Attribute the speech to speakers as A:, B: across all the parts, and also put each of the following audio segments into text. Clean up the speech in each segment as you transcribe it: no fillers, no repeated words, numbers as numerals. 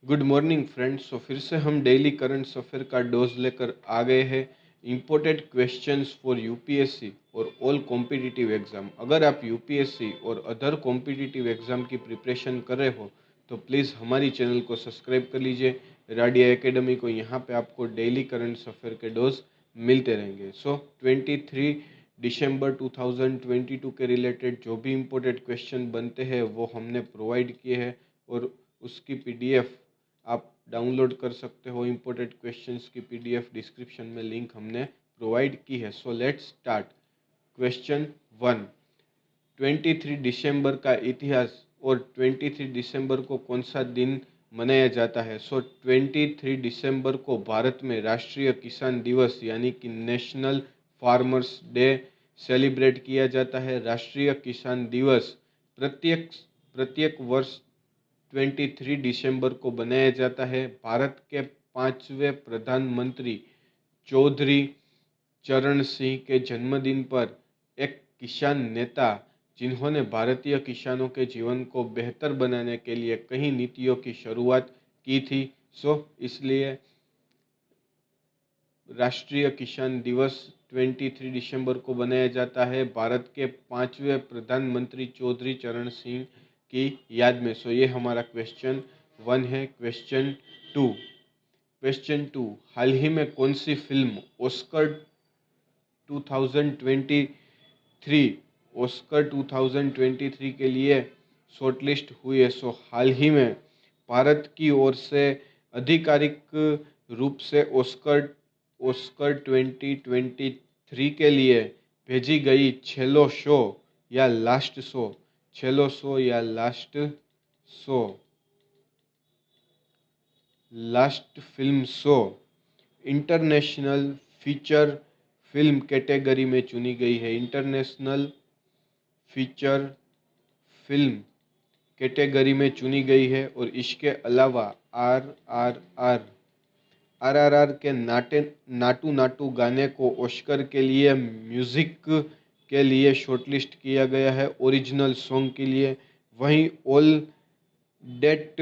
A: Good morning friends. तो फिर से हम डेली करंट अफेयर का डोज लेकर आ गए हैं। इम्पोर्टेड क्वेश्चंस फॉर यूपीएससी और ऑल कॉम्पिटिटिव एग्जाम। अगर आप यूपीएससी और अदर कॉम्पिटिटिव एग्जाम की प्रिपरेशन कर रहे हो तो प्लीज़ हमारी चैनल को सब्सक्राइब कर लीजिए, राडिया एकेडमी को। यहाँ पे आपको डेली करंट अफेयर के डोज मिलते रहेंगे। 23 दिसंबर 2022 के रिलेटेड जो भी इम्पोर्टेंट क्वेश्चन बनते हैं वो हमने प्रोवाइड किए हैं और उसकी पीडीएफ आप डाउनलोड कर सकते हो। इम्पोर्टेंट क्वेश्चंस की पीडीएफ डिस्क्रिप्शन में लिंक हमने प्रोवाइड की है। So let's start. क्वेश्चन 1, 23 दिसंबर का इतिहास और 23 दिसंबर को कौन सा दिन मनाया जाता है। 23 दिसंबर को भारत में राष्ट्रीय किसान दिवस यानी कि नेशनल फार्मर्स डे सेलिब्रेट किया जाता है। राष्ट्रीय किसान दिवस प्रत्येक प्रत्येक वर्ष 23 दिसंबर को बनाया जाता है। भारत के 5वें प्रधानमंत्री चौधरी चरण सिंह के जन्मदिन पर एक किसान नेता जिन्होंने भारतीय किसानों के जीवन को बेहतर बनाने के लिए कई नीतियों की शुरुआत की थी। इसलिए राष्ट्रीय किसान दिवस 23 दिसंबर को बनाया जाता है भारत के 5वें प्रधानमंत्री चौधरी चरण सिंह की याद में। ये हमारा क्वेश्चन 1 है। क्वेश्चन 2, हाल ही में कौन सी फिल्म ऑस्कर 2023 के लिए शॉर्टलिस्ट हुई है। हाल ही में भारत की ओर से आधिकारिक रूप से ऑस्कर ऑस्कर 2023 के लिए भेजी गई छेलो शो या लास्ट शो, छेलो शो या last show, last film show international feature film category में चुनी गई है। इंटरनेशनल फीचर फिल्म कैटेगरी में चुनी गई है। और इसके अलावा आरआरआर के नाटू नाटू गाने को ऑस्कर के लिए म्यूजिक के लिए शॉर्टलिस्ट किया गया है ओरिजिनल सॉन्ग के लिए। वहीं all that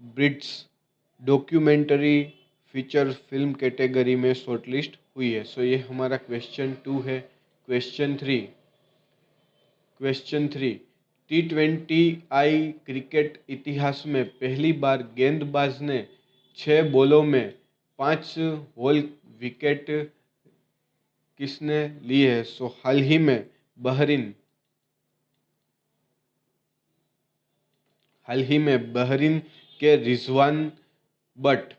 A: breathes documentary feature film category में शॉर्टलिस्ट हुई है। ये हमारा क्वेश्चन 2 है। क्वेश्चन 3, T20I क्रिकेट इतिहास में पहली बार गेंदबाज ने 6 बॉलों में 5 होल विकेट किसने ली है। हाल ही में बहरीन के रिजवान बट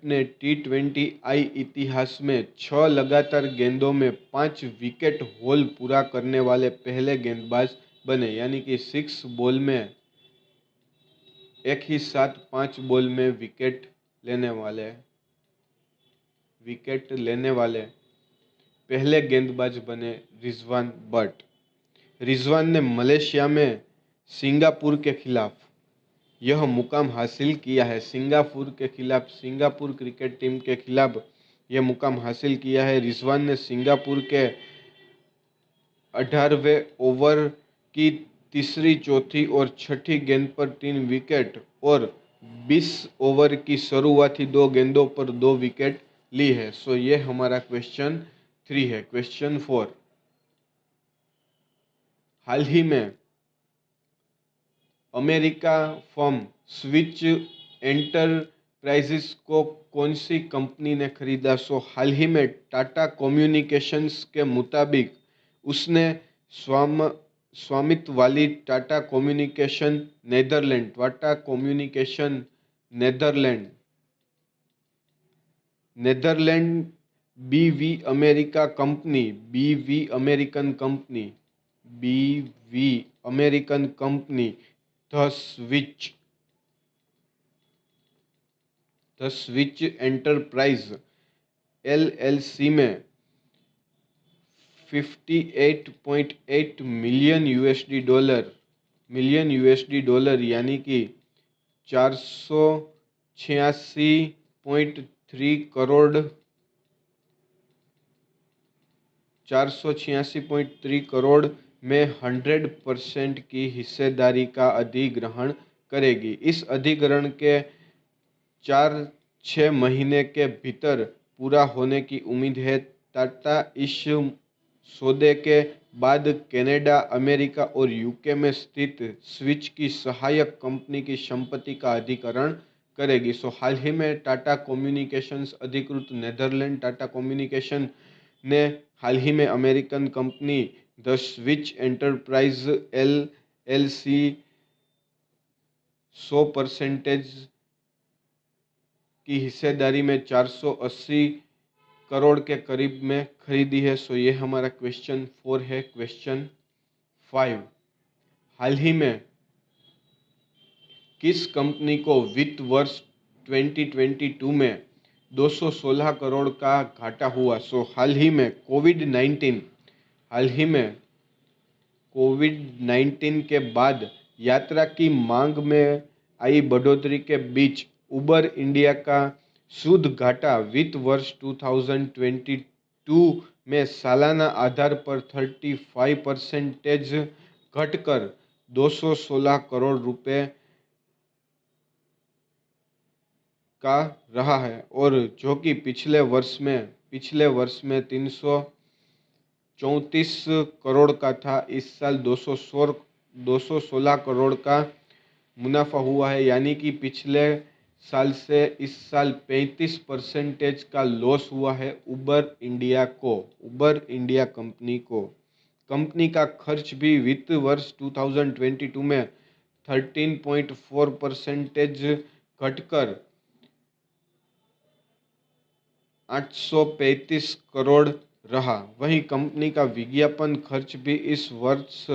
A: ने T20I इतिहास में 6 लगातार गेंदों में 5 विकेट होल पूरा करने वाले पहले गेंदबाज बने। यानी कि 6 बॉल में एक ही साथ 5 बॉल में विकेट लेने वाले पहले गेंदबाज बने रिजवान बट। रिजवान ने मलेशिया में सिंगापुर के खिलाफ यह मुकाम हासिल किया है। सिंगापुर क्रिकेट टीम के खिलाफ यह मुकाम हासिल किया है। रिजवान ने सिंगापुर के 18वें ओवर की तीसरी, चौथी और छठी गेंद पर 3 विकेट और 20 ओवर की शुरुआती 2 गेंदों पर 2 विकेट ली है। ये हमारा क्वेश्चन 3 है। क्वेश्चन 4, हाल ही में अमेरिका फर्म स्विच एंटरप्राइजेस को कौन सी कंपनी ने खरीदा। हाल ही में टाटा कम्युनिकेशंस के मुताबिक उसने स्वामित्व वाली टाटा कम्युनिकेशन नेदरलैंड बीवी American company the switch enterprise LLC में $58.8 मिलियन यानी कि 486.3 करोड़ में 100% की हिस्सेदारी का अधिग्रहण करेगी। इस अधिग्रहण के 4-6 महीने के भीतर पूरा होने की उम्मीद है। टाटा इस सौदे के बाद कनाडा, अमेरिका और यूके में स्थित स्विच की सहायक कंपनी की संपत्ति का अधिग्रहण करेगी। हाल ही में टाटा कम्युनिकेशंस अधिकृत नेदरलैंड टाटा कम्युनिकेशन ने हाल ही में American company the switch enterprise LLC 100% की हिस्सेदारी में 480 करोड़ के करीब में खरीदी है। ये हमारा क्वेश्चन 4 है। क्वेश्चन 5, हाल ही में किस कंपनी को वित्त वर्ष 2022 में 216 करोड़ का घाटा हुआ? हाल ही में कोविड-19 के बाद यात्रा की मांग में आई बढ़ोतरी के बीच उबर इंडिया का शुद्ध घाटा वित्त वर्ष 2022 में सालाना आधार पर 35% घटकर 216 करोड़ रुपए का रहा है, और जो कि पिछले वर्ष में 334 करोड़ का था। इस साल 216 करोड़ का मुनाफा हुआ है, यानी कि पिछले साल से इस साल 35% का लॉस हुआ है उबर इंडिया कंपनी को। कंपनी का खर्च भी वित्त वर्ष 2022 में 13.4% घटकर 835 करोड़ रहा। वहीं कंपनी का विज्ञापन खर्च भी इस वर्ष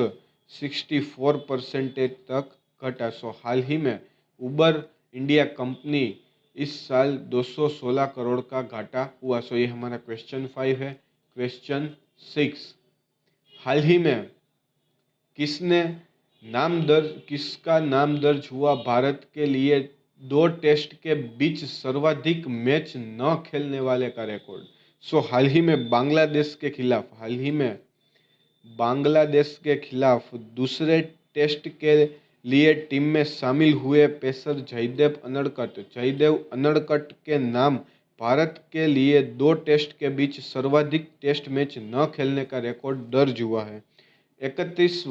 A: 64% तक घटा। हाल ही में उबर इंडिया कंपनी इस साल 216 करोड़ का घाटा हुआ। ये हमारा क्वेश्चन 5 है। क्वेश्चन 6, हाल ही में किसका नाम दर्ज हुआ भारत के लिए 2 टेस्ट के बीच सर्वाधिक मैच न खेलने वाले का रिकॉर्ड? हाल ही में बांग्लादेश के खिलाफ दूसरे टेस्ट के लिए टीम में शामिल हुए पेसर जयदेव अनड़कट के नाम भारत के लिए 2 टेस्ट के बीच सर्वाधिक टेस्ट मैच न खेलने का रिकॉर्ड दर्ज हुआ है। 31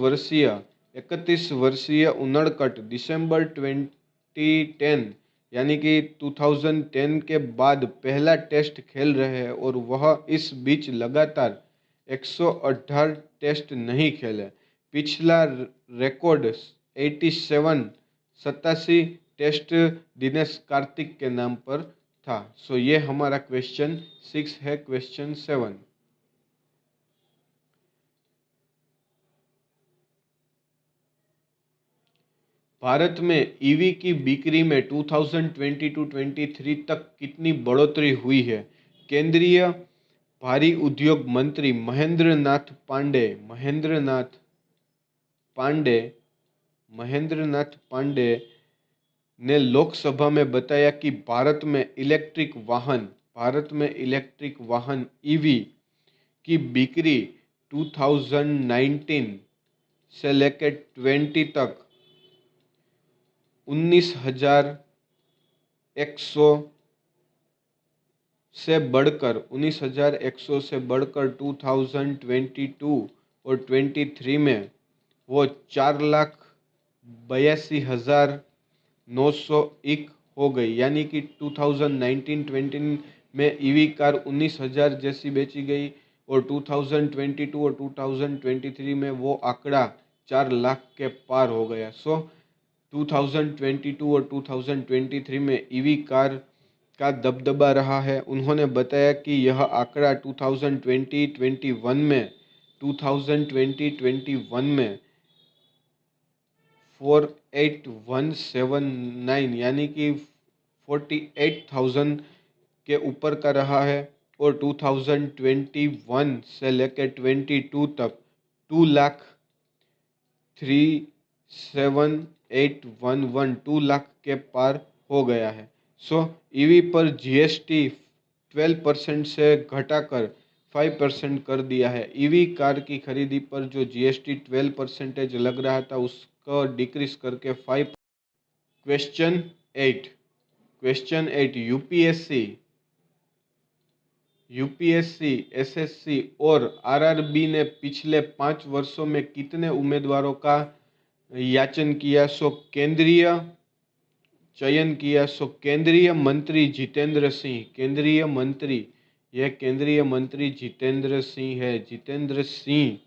A: वर्षीय उनड़कट दिसंबर 2010 यानी कि 2010 के बाद पहला टेस्ट खेल रहे हैं, और वह इस बीच लगातार 118 टेस्ट नहीं खेले। पिछला रिकॉर्ड 87 टेस्ट दिनेश कार्तिक के नाम पर था। ये हमारा क्वेश्चन 6 है। क्वेश्चन 7, भारत में ईवी की बिक्री में 2022-23 तक कितनी बढ़ोतरी हुई है? केंद्रीय भारी उद्योग मंत्री महेंद्र नाथ पांडे ने लोकसभा में बताया कि भारत में इलेक्ट्रिक वाहन ईवी की बिक्री 2019 से लेकर 20 तक 19,100 से बढ़कर 2022 और 23 में वो 4,82,901 हो गई। यानी कि 2019-20 में ईवी कार 19,000 जैसी बेची गई, और 2022 और 2023 में वो आंकड़ा 4 लाख के पार हो गया। 2022 और 2023 में ईवी कार का दबदबा रहा है। उन्होंने बताया कि यह आंकड़ा 2020-21 में 48,179 यानी कि 48,000 के ऊपर का रहा है, और 2021 से लेकर 22 तक 2 लाख के पार हो गया है। ईवी पर जीएसटी 12% से घटाकर 5% कर दिया है। ईवी कार की खरीदी पर जो जीएसटी 12% लग रहा था उसको डिक्रीज करके 5 क्वेश्चन 8 यूपीएससी, एसएससी और आरआरबी ने पिछले 5 वर्षों में कितने उम्मीदवारों का याचन किया? केंद्रीय मंत्री जितेंद्र सिंह, केंद्रीय मंत्री जितेंद्र सिंह है। जितेंद्र सिंह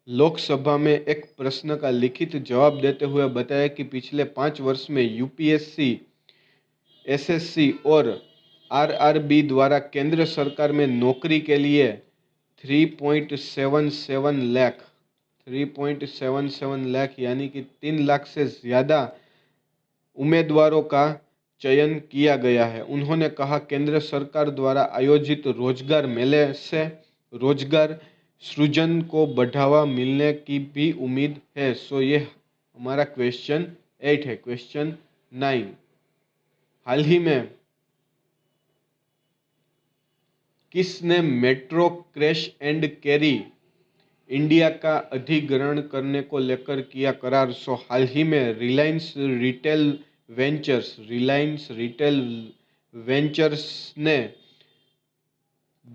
A: लोकसभा में एक प्रश्न का लिखित जवाब देते हुए बताया कि पिछले 5 वर्ष में यूपीएससी, एसएससी और आरआरबी द्वारा केंद्र सरकार में नौकरी के लिए 3.77 लाख यानी कि 3 लाख से ज़्यादा उम्मीदवारों का चयन किया गया है। उन्होंने कहा, केंद्र सरकार द्वारा आयोजित रोजगार मेले से रोजगार सृजन को बढ़ावा मिलने की भी उम्मीद है। सो ये हमारा क्वेश्चन 8 है। क्वेश्चन 9, हाल ही में किसने metro crash and carry India का अधिग्रहण करने को लेकर किया करार? सो हाल ही में रिलायंस रिटेल वेंचर्स ने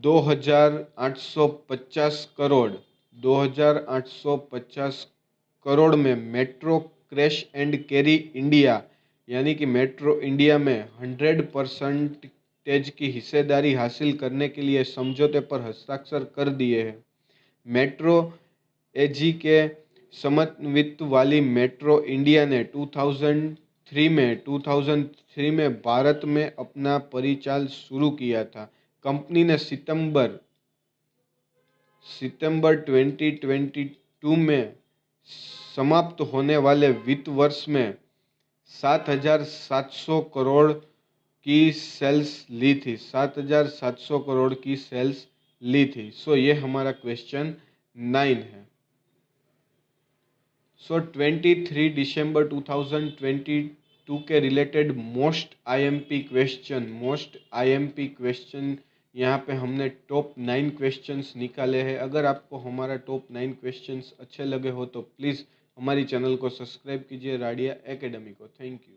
A: 2,850 करोड़ में metro crash and carry India यानी कि मेट्रो इंडिया में 100% की हिस्सेदारी हासिल करने के लिए समझौते पर हस्ताक्षर कर दिए हैं। मेट्रो एजी के समन्वित वाली मेट्रो इंडिया ने 2003 में भारत में अपना परिचालन शुरू किया था। कंपनी ने सितंबर 2022 में समाप्त होने वाले वित्त वर्ष में 7,700 करोड़ की सेल्स ली थी। 7,700 करोड़ की सेल्स ली थी। सो ये हमारा क्वेश्चन 9 है। सो 23 दिसंबर 2022 के रिलेटेड मोस्ट आईएमपी क्वेश्चन यहाँ पे हमने टॉप 9 क्वेश्चंस निकाले हैं। अगर आपको हमारा टॉप 9 क्वेश्चंस अच्छे लगे हो तो प्लीज़ हमारी चैनल को सब्सक्राइब कीजिए, राडिया एकेडमी को। Thank you.